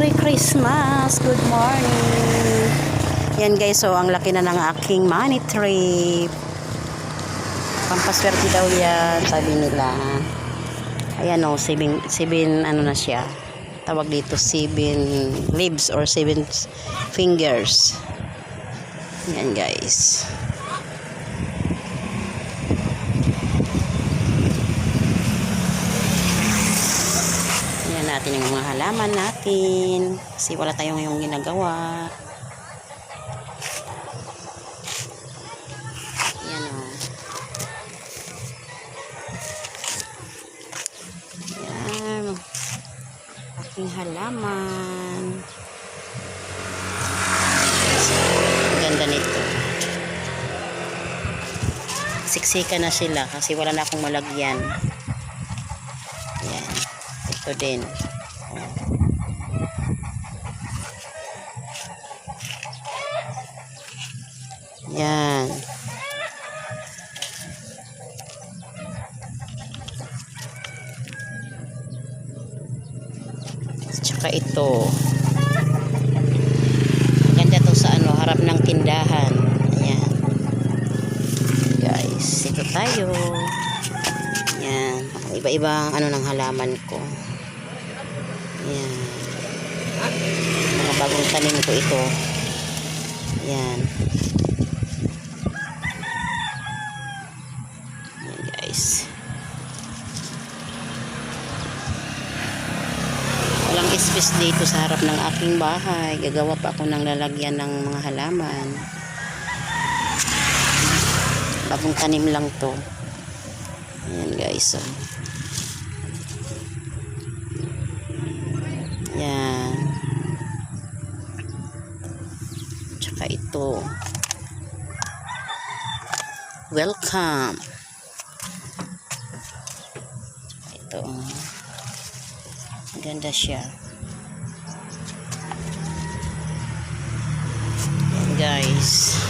Merry Christmas! Good morning! Yan guys, so ang laki na ng aking money trip. Pampaswerte daw yan, sabi nila. Ayan o, 7 ano na siya. Tawag dito 7 leaves or 7 fingers. Yan guys. Yan natin yung mga halaman natin. Kasi wala tayong yung ginagawa. Yan o. Yan. Aking halaman. Ganda nito. Siksika na sila kasi wala na akong malagyan. Yan. Ito din. Yan. Tsaka ito. Maganda to sa ano, harap ng tindahan. Ayan. Guys, ito tayo. Yan. Iba-ibang ano ng halaman ko. Yan. Mga bagong tanim ko ito. Yan. Yan guys. Walang space dito sa harap ng aking bahay. Gagawa pa ako ng lalagyan ng mga halaman. Bagong tanim lang to. Yan guys. So. Yan. Tsaka ito. Welcome. Tsaka ito. Ganda siya. Yan guys.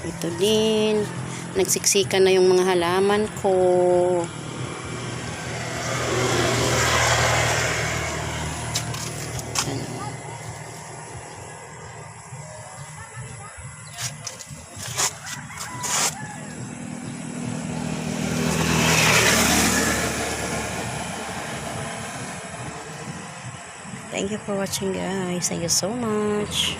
Ito din. Nagsiksikan na yung mga halaman ko. Thank you for watching guys. Thank you so much.